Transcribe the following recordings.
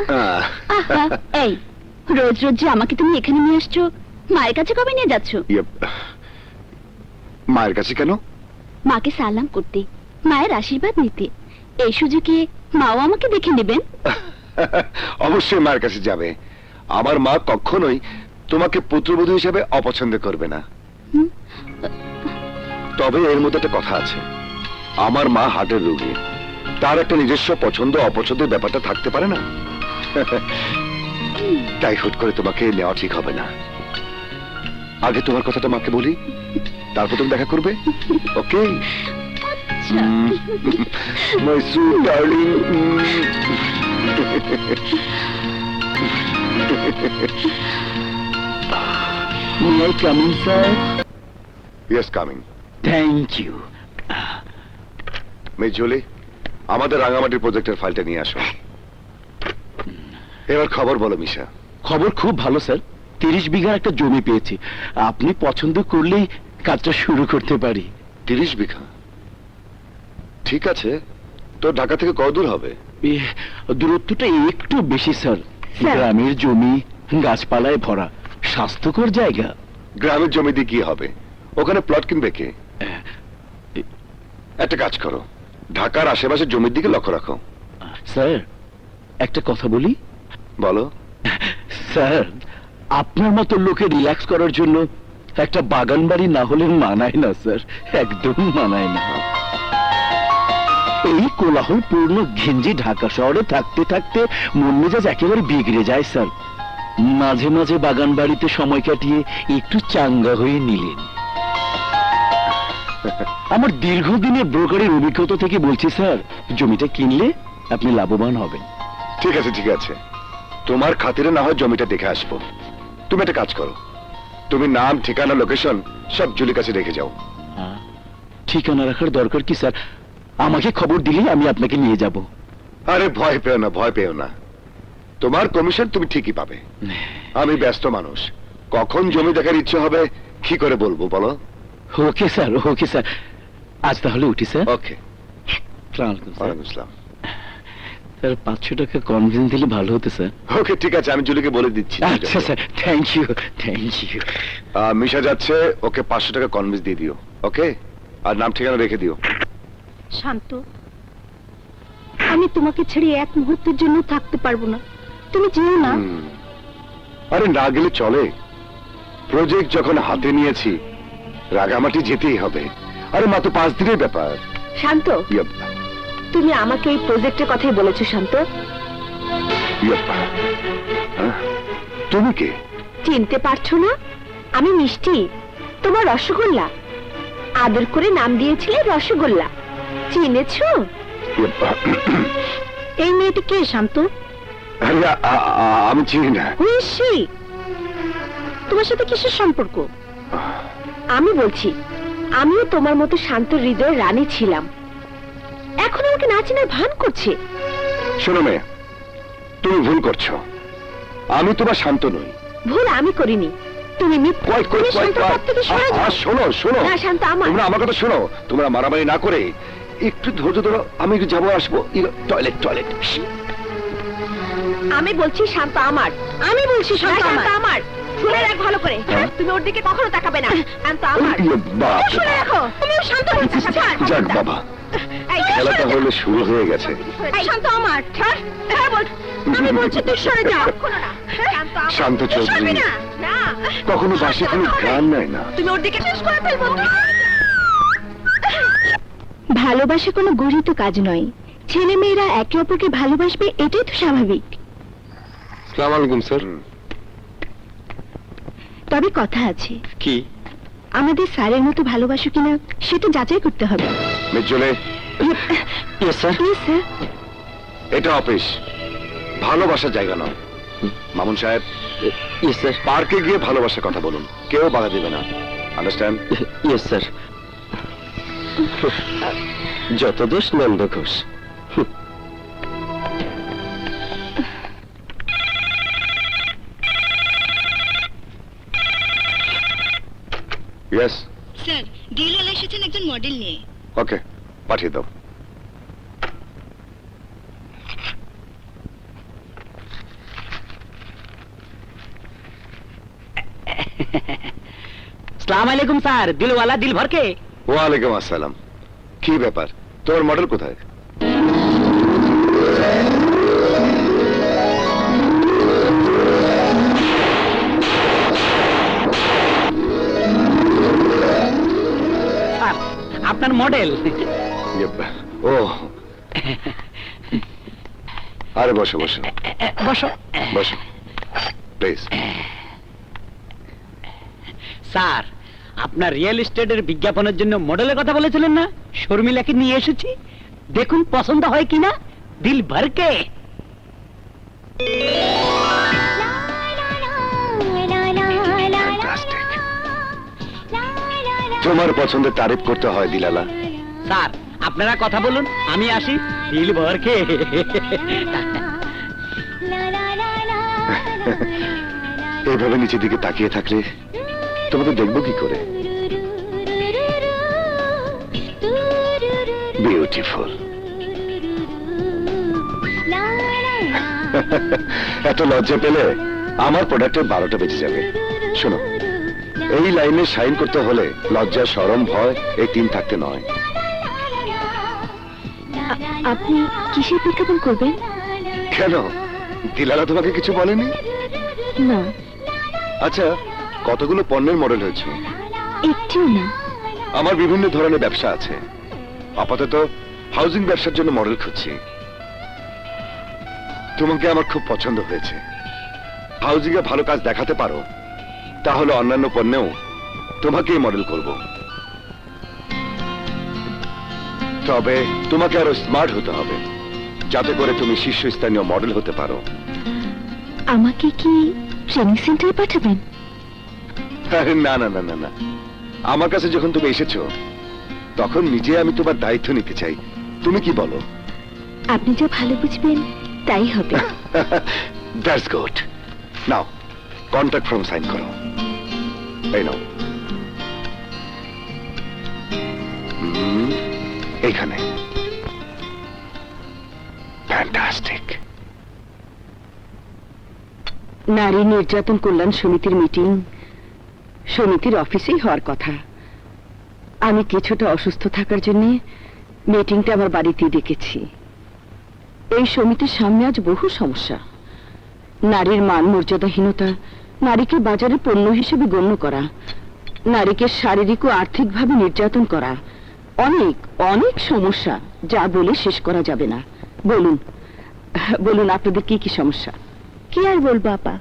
আহা, এই রোজ রোজ যে আমাকে তুমি এখানে নিয়ে আসছো, মায়ের কাছে কবে নিয়ে যাচ্ছ? মায়ের কাছে কেন? মাকে সালাম করতে, মায়ের আশীর্বাদ নিতে। এই সুযোগে মাও আমাকে দেখে নেবেন। অবশ্যই মায়ের কাছে যাবে। আমার মা কখনোই তোমাকে পুত্রবধূ হিসেবে অপছন্দ করবে না। তবে এর মধ্যে একটা কথা আছে, আমার মা হার্টের রোগী, তার একটা নিজস্ব পছন্দ অপছন্দের ব্যাপারটা থাকতে পারে না। তাই হুট করে তোমাকে নেওয়া ঠিক হবে না। আগে তোমার কথাটা মাকে বলি, তারপর তুমি দেখা করবে। Okay my sweet darling. May I come in, sir? Yes coming. Thank you. Miss Julie, আমাদের রাঙামাটির প্রজেক্টের ফাইলটা নিয়ে আসো। এবার খবর বলো মিশা। খবর খুব ভালো স্যার, 30 বিঘার একটা জমি পেয়েছি। আপনি পছন্দ করলেই কাজটা শুরু করতে পারি। 30 বিঘা? ঠিক আছে, তো ঢাকা থেকে কত দূর হবে? দূরত্বটা একটু বেশি স্যার। স্যার। গ্রামের জমি গাছপালায় ভরা, স্বাস্থ্যকর জায়গা। গ্রামের জমি দিয়ে কি হবে? ওখানে প্লট কিনবে কে? একটা কাজ করো, ঢাকার আশেপাশে জমির দিকে লক্ষ্য রাখো। স্যার, একটা কথা বলি। বলো। স্যার, আপনার মতো লোকে রিল্যাক্স করার জন্য একটা বাগান বাড়ি না হলে মানায় না স্যার, একদম মানায় না। এই কোলাহল পূর্ণ ঘিঞ্জি ঢাকা শহরে থাকতে থাকতে মন মেজাজ একেবারে বিগড়ে যায় স্যার। মাঝে মাঝে বাগান বাড়িতে সময় কাটিয়ে একটু চাঙ্গা হয়ে নিলেন। আমার দীর্ঘদিনের ব্রোকারের অভিজ্ঞতা থেকে বলছি স্যার, জমিটা কিনলে আপনি লাভবান হবেন। ঠিক আছে ঠিক আছে, তোমার খাতিরে না হয় জমিটা দেখে আসবো। তুমি একটা কাজ করো, তুমি নাম ঠিকানা লোকেশন সব জুলির কাছে রেখে যাও। ঠিকানা রাখার দরকার কি স্যার? আমাকে খবর দিলেই আমি আপনাকে নিয়ে যাব। আরে ভয় পেও না, ভয় পেও না, তোমার কমিশন তুমি ঠিকই পাবে। আমি ব্যস্ত মানুষ, কখন জমি দেখার ইচ্ছে হবে কি করে বলবো বলো? Okay sir, okay sir. আজ তাহলে উঠি স্যার। ওকে। আসসালামু আলাইকুম স্যার। ওয়ালাইকুম আসসালাম। স্যার 500 টাকা কনভিন দিলে ভালো হতো স্যার। ওকে ঠিক আছে, আমি জুলিকে বলে দিচ্ছি। আচ্ছা sir, thank you, thank you. Misha যাচ্ছে, ওকে 500 টাকা কনভিন্স দিয়ে দিও। ওকে, আর নাম ঠিকানা রেখে দিও। শান্ত, আমি তোমাকে ছেড়ে এক মুহূর্তের জন্য থাকতে পারবো না, তুমি যেও না। আরে না গেলে চলে, প্রজেক্ট যখন হাতে নিয়েছি রাগামাটি যেতেই হবে। আরে মাত্র 5 দিনের ব্যাপার। শান্ত, ইয়াপ, তুমি আমাকে এই প্রজেক্টের কথাই বলেছো শান্ত। ইয়াপ। তুমি কে? চিনতে পারছো না? আমি মিষ্টি, তোমার রসগোল্লা। আদর করে নাম দিয়েছিলে রসগোল্লা, চিনেছো? ইয়াপ। এই মেয়েটি কে শান্ত? আরে আমি চিনি না। ঐশী, তোমার সাথে কিসের সম্পর্ক? আমি বলছি, আমিও তোমার মতো শান্ত হৃদয়ের রানী ছিলাম, এখন আমাকে না চেনার ভান করছে। শোনো মেয়ে, তুমি ভুল করছো, আমি তোমার শান্ত নই। ভুল আমি করিনি, তুমি মিথ্যা। তুমি শান্তর পথ থেকে সরে যাও। শোনো শোনো, না শান্ত আমার। তোমরা আমার কথা শোনো, তোমরা মারামারি না করে একটু ধৈর্য ধরো, আমি একটু যাবো আসবো। Toilet toilet. আমি বলছি শান্ত আমার, আমি বলছি শান্ত আমার। শুনে রাখ ভালো করে, তুমি ওর দিকে কখনো তাকাবে না। শান্ত আমার, শুনে রাখো। তুমিও শান্ত বলছো। যাক বাবা, খেলাটা হলে শুরু হয়ে গেছে। শান্ত আমার, আমি বলছি তুই সরে যা। শান্ত চৌধুরী কখনো বাসে কোনো গান নেয় না। তুমি ওর দিকে শেষ করে ফেলবো। ভালোবাসা কোনো গরিত কাজ নয়, ছেলে মেয়েরা একে অপরকে ভালোবাসবে, এটাই তো স্বাভাবিক। আসসালামু আলাইকুম স্যার। তবে কথা আছে। কি? আমাদের স্যারের মতো ভালোবাসো কিনা সেটা যাচাই করতে হবে। মির্জলে। Yes sir. Please sir. এটা অফিস, ভালোবাসার জায়গা নয়। মামুন সাহেব, ইয়েস স্যার। পার্কে গিয়ে ভালোবাসার কথা বলুন, কেউ বাধা দেবে না। আন্ডারস্ট্যান্ড? Yes sir. যত দোষ Nanda Ghosh. Yes sir, DLL এসেছেন একজন মডেল নিয়ে। ওকে, পাঠিয়ে দাও। আসসালামু আলাইকুম স্যার, দিলওয়ালা দিল ভরকে। ওয়ালাইকুম আসসালাম। কি ব্যাপার, তোর মডেল কোথায়? স্যার, আপনার মডেল। ও, আরে বসো বসো বসো। বসো প্লিজ। স্যার, আপনার রিয়েল এস্টেটের বিজ্ঞাপনের জন্য মডেলের কথা বলেছিলেন না, শর্মিলাকে নিয়ে এসেছি। দেখুন পছন্দ হয় কিনা, দিল ভরকে। Fantastic. তোমার পছন্দের তারিফ করতে হয় দিলালা। স্যার, আপনারা কথা বলুন, আমি আসি। দিল ভরকে। এইভাবে নিচের দিকে তাকিয়ে থাকলে তোমাকে দেখবো কি করে? বিউটিফুল। এত লজ্জা পেলে আমার প্রোডাক্টের 12টা বেঁচে যাবে। শোনো, এই লাইনে শাইন করতে হলে লজ্জা, শরম, ভয় এই 3 থাকতে নয়। আপনি কিসের বিজ্ঞাপন করবেন? কেন, দিলালা তোমাকে কিছু বলেনি? না, আচ্ছা, কতগুলো পণ্যের মডেল হয়েছে? একটিও না। আমার বিভিন্ন ধরনের ব্যবসা আছে। আপাতত হাউজিং ব্যবসার জন্য মডেল খুঁজছি। তোমাকে আমার খুব পছন্দ হয়েছে। হাউজিং এ ভালো কাজ দেখাতে পারো, তাহলে অন্যান্য পণ্যেও তোমাকেই মডেল করব। তবে তোমাকে আরো স্মার্ট হতে হবে, যাতে করে তুমি শীর্ষস্থানীয় মডেল হতে পারো। আমাকে কি ট্রেনিং সেন্টারে পাঠাবেন? আরে না না না না না, আমার কাছে যখন তুমি এসেছো তখন নিজে আমি তোমার দায়িত্ব নিতে চাই। তুমি কি বলো? আপনি যা ভালো বুঝবেন তাই হবে। That's good. নাও কন্ট্রাক্ট ফর্ম সাইন করো। এই নাও। এইখানে। ফ্যান্টাস্টিক। নারী নির্যাতন কল্যাণ সমিতির মিটিং সমিতির অফিসেই হওয়ার কথা। আমি কিছুটা অসুস্থ থাকার জন্য মিটিংটা আমার বাড়িতেই ডেকেছি। এই সমিতির সামনে আজ বহু সমস্যা। নারীর মান মর্যাদাহীনতা, নারীকে বাজারে পণ্য হিসেবে গণ্য করা, নারীকে শারীরিক ও আর্থিকভাবে নির্যাতন করা, অনেক অনেক সমস্যা, যা বলে শেষ করা যাবে না। বলুন বলুন, আপনাদের কি কি সমস্যা? কি আর বলবো আপা,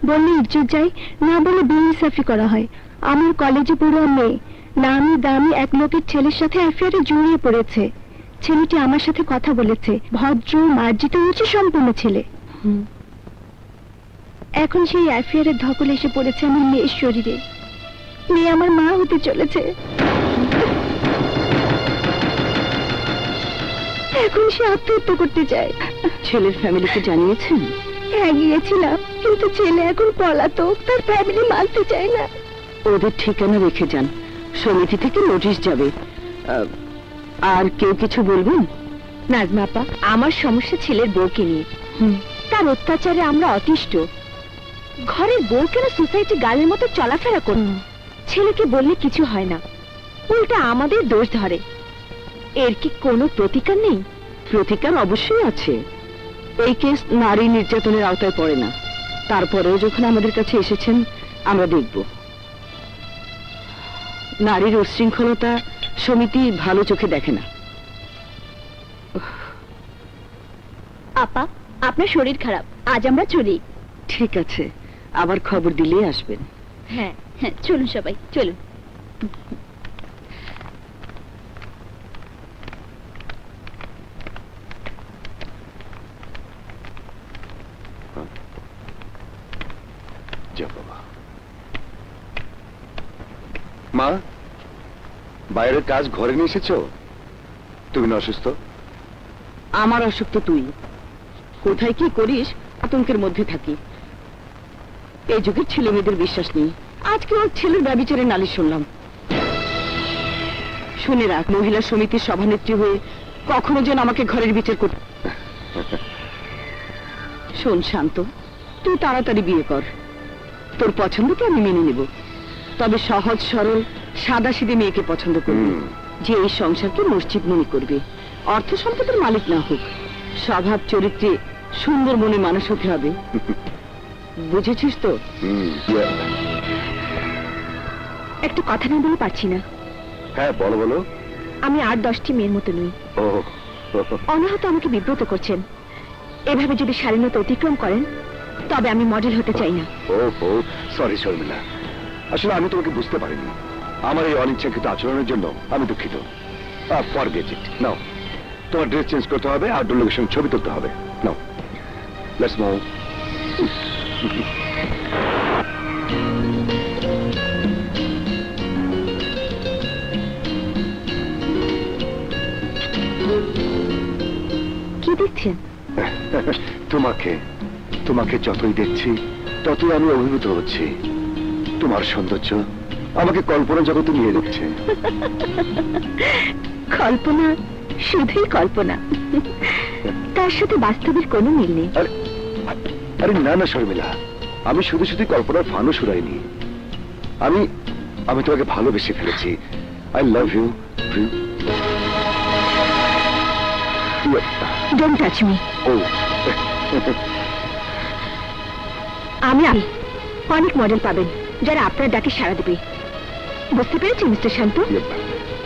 বললে ইজ্জত যায়, না বলে বেইনসাফি করা হয়। আমার কলেজে পড়ুয়া মেয়ে নামি দামি এক লোকের ছেলের সাথে অ্যাফেয়ারে জড়িয়ে পড়েছে। ছেলেটি আমার সাথে কথা বলেছে, ভদ্র মার্জিত উচ্চ সম্পন্ন ছেলে। এখন সেই অ্যাফেয়ারের ধকল এসে পড়েছে আমার মেয়ের শরীরে। মেয়ে আমার মা হতে চলেছে। এখন সে আত্মহত্যা করতে চায়। ছেলের ফ্যামিলিকে জানিয়েছেন? হ্যাঁ, গিয়েছিলাম, কিন্তু ছেলে এখন পলাতক, তার ফ্যামিলি মানতে চায় না। ওদের ঠিকানা রেখে যান, সমিতি থেকে নোটিশ যাবে। আর কেউ কিছু বলবেন? নাজমা আপা, আমার সমস্যা ছেলের বউকে নিয়ে। তার অত্যাচারে আমরা অতিষ্ঠ। ঘরের বউ কেন সোসাইটি গালের মতো চলাফেরা করুন? ছেলেকে বললে কিছু হয় না, উল্টা আমাদের দোষ ধরে। এর কি কোনো প্রতিকার নেই? প্রতিকার অবশ্যই আছে। এই কেস নারী নির্যাতনের আওতায় পড়ে না। তারপরেও যখন আমাদের কাছে এসেছেন, আমরা দেখব। নারীর উচ্ছৃঙ্খলতা সমিতি ভালো চোখে দেখে না। আপা, আপনার শরীর খারাপ, আজ আমরা চলি। ঠিক আছে, আবার খবর দিলেই আসবেন। হ্যাঁ হ্যাঁ, চলুন সবাই চলুন। যা বাবা। মা, বাইরের কাজ ঘরে নিয়ে এসেছো? তুমি না অসুস্থ? আমার অসুখ তো তুই। কোথায় কি করিস আতঙ্কের মধ্যে থাকি। এই যুগের ছেলে মেয়েদের বিশ্বাস নেই। আজকে ওর ছেলের ব্যভিচারে নালিশ শুনলাম। শুনে রাখ, মহিলা সমিতির সভানেত্রী হয়ে কখনো যেন আমাকে ঘরের বিচার করতে। শোন শান্ত, তুই তাড়াতাড়ি বিয়ে কর। তোর পছন্দকে আমি মেনে নেব। তবে সহজ সরল সাদাসিধে মেয়েকে পছন্দ করবে, হুম। যে এই সংসারকে মসজিদ মনে করবে। অর্থ সম্পদের মালিক না হোক, স্বভাব চরিত্রে সুন্দর মনে মানুষ হতে হবে। বুঝেছিস তো? একটু কথা না বলে পারছি না। হ্যাঁ, বলো বলো। আমি 8-10টি মেয়ের মতো নই। ও অনাহত আমাকে বিব্রত করছেন। এভাবে যদি শালীনতা অতিক্রম করেন তবে আমি মডেল হতে চাই না। ও সরি শর্মিলা, আসলে আমি তোমাকে বুঝতে পারিনি। আমার এই অনিচ্ছাকৃত আচরণের জন্য আমি দুঃখিত। Forget it. নাও, তোমার ড্রেস চেঞ্জ করতে হবে, আউটডোর লোকেশন ছবি তুলতে হবে। নাও, লেটস মুভ। কি দেখছেন? তোমাকে তোমাকে যতই দেখছি ততই আমি অভিভূত হচ্ছি। তোমার সৌন্দর্য আমাকে কল্পনা জগতে নিয়ে যাচ্ছে। কল্পনা শুধুই কল্পনা, তার সাথে বাস্তবের কোনো মিল নেই। আরে আরে না না শর্মিলা, আমি শুধু শুধু কল্পনার ফানও শুরাইনি। আমি আমি তোমাকে ভালোবেসে ফেলেছি। I love you. Don't touch me. ও আমি অনেক মডেল পাবেন যারা আপনার ডাকে সাড়া দেবে। বুঝতে পেরেছি মিস্টার শান্ত?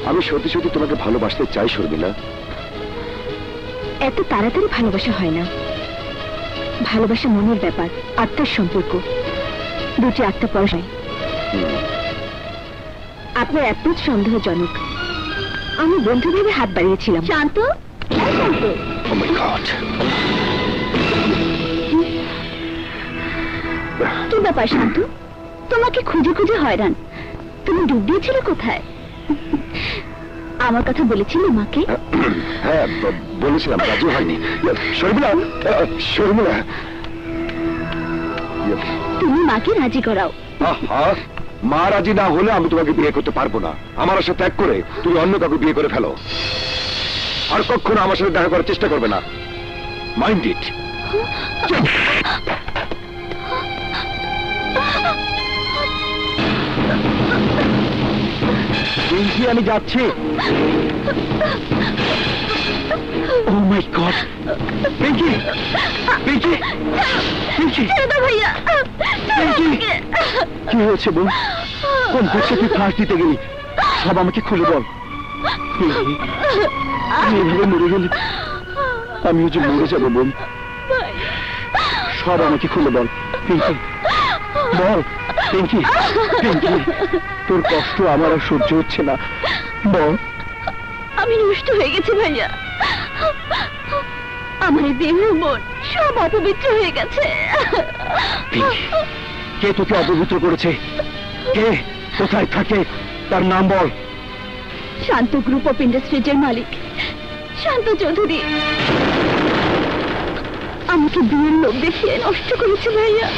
আমি সত্যি সত্যি তোমাকে ভালোবাসতে চাই শর্মিলা। এত তাড়াতাড়ি ভালোবাসা হয় না। ভালোবাসা মনের ব্যাপার, আত্মার সম্পর্ক। দুটি আত্মা পরশায়। আপনার অ্যাপ্রোচ সন্দেহজনক। আমি বন্ধু ভেবে হাত বাড়িয়েছিলাম। শান্ত, এই শান্ত। ও মাই গড। কি ব্যাপার শান্ত? তোমাকে খুঁজে খুঁজে হয়রান। তুমি ডুব দিয়েছিলে কোথায়? আমার কথা বলেছিলে মাকে? হ্যাঁ, বলেছিলাম, রাজি হয়নি। শর্মিলা, শর্মিলা। তুমি মাকে রাজি করাও। আহা, মা রাজি না হলে আমি তোমাকে বিয়ে করতে পারবো না। আমার আশা ত্যাগ করে তুমি অন্য কাউকে বিয়ে করে ফেলো। আর কখনো আমার সাথে দেখা করার চেষ্টা করবে না। Mind it. আমি যাচ্ছি। ও মাই গড, পিঙ্কি, পিঙ্কি, পিঙ্কি, ভাইয়া, পিঙ্কি, কি হয়েছে বোন? কোন পক্ষে তুই ফাঁস দিতে গেলি? সব আমাকে খুলে বল। পিঙ্কি, তুই এভাবে মরে গেলি, আমিও যে মরে যাবো বোন। সব আমাকে খুলে বল পিঙ্কি, বল পিঙ্কি। পিঙ্কি, তোর কষ্ট আমার আর সহ্য হচ্ছে না, বল। আমি নষ্ট হয়ে গেছি ভাইয়া। আমার দেহ মন সব অপবিত্র হয়ে গেছে। পিঙ্কি, কে তোকে অপবিত্র করেছে? কে? কোথায় থাকে? তার নাম বল। শান্ত গ্রুপ অফ ইন্ডাস্ট্রিজের মালিক শান্ত চৌধুরী আমাকে বিয়ের লোক দেখিয়ে নষ্ট করেছে ভাইয়া।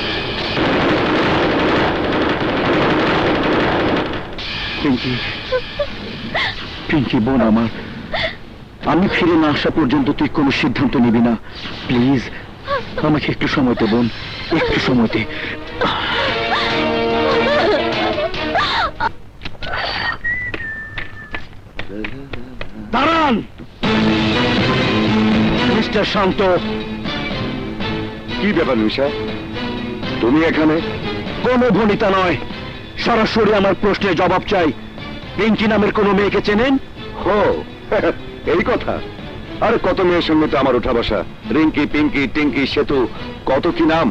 পিঙ্কি, পিঙ্কি বোন আমার, আমি ফিরে না আসা পর্যন্ত তুই কোনো সিদ্ধান্ত নিবি না, প্লিজ। আমাকে একটু সময় দে বোন, একটু সময় দে। দাঁড়ান মিস্টার শান্ত। কি ব্যাপার নিশা, তুমি এখানে? কোনো ভনিতা নয়, সরাসরি আমার প্রশ্নের জবাব চাই। পিঙ্কি নামের কোনো মেয়েকে চেনেন? হো, এই কথা। আরে কত মেয়ের সঙ্গে তো আমার ওঠা বসা। রিঙ্কি, পিঙ্কি, টিঙ্কি, সেতু, কত কি নাম।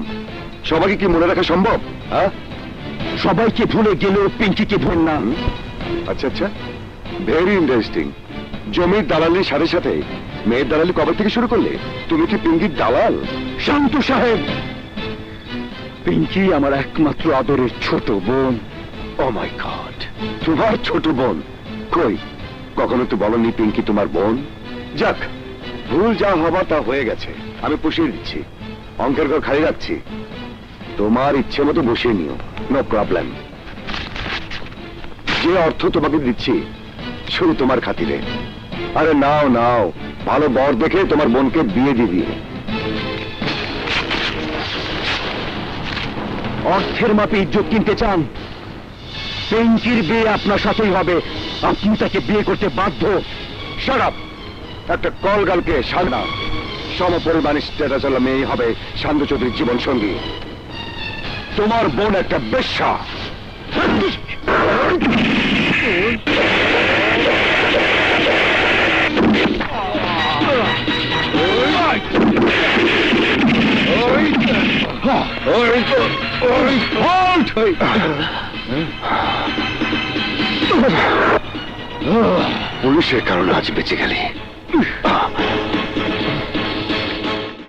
সবাইকে কি মনে রাখা সম্ভব? হ্যাঁ, সবাইকে ভুলে গেলেও পিঙ্কিকে ভুল না। আচ্ছা আচ্ছা, ভেরি ইন্টারেস্টিং। জমির দালালির সাথে সাথে মেয়ের দালালি কবে থেকে শুরু করলে? তুমি কি পিঙ্কির দালাল? শান্ত সাহেব, পিঙ্কি আমার একমাত্র আদরের ছোট বোন। ও মাই গড, তোমার ছোট বোন? কই, কখনো তো বলনি পিঙ্কি তোমার বোন। যাক, ভুল যা হবার তা হয়ে গেছে, আমি পুষিয়ে দিচ্ছি। অঙ্কের ঘর খালি রাখছি, তোমার ইচ্ছে মতো বসিয়ে নিও, নো প্রবলেম। যে অর্থ তোমাকে দিচ্ছি শুধু তোমার খাতিরে। আরে নাও নাও, ভালো বর দেখে তোমার বোনকে বিয়ে দিয়ে দিয়ে। অর্থের মাপে ইজ্জত কিনতে চান? পিঙ্কির বিয়ে আপনার সাথেই হবে, আপনি তাকে বিয়ে করতে বাধ্য। Shut up! একটা কলগালকে সাধনা সমপরিমাণ স্ট্যাটাস হলো মেয়ে হবে শান্ত চৌধুরীর জীবন সঙ্গী। তোমার বোন একটা বেশ্যা। পুলিশের কারণে আজ বেঁচে গেলি।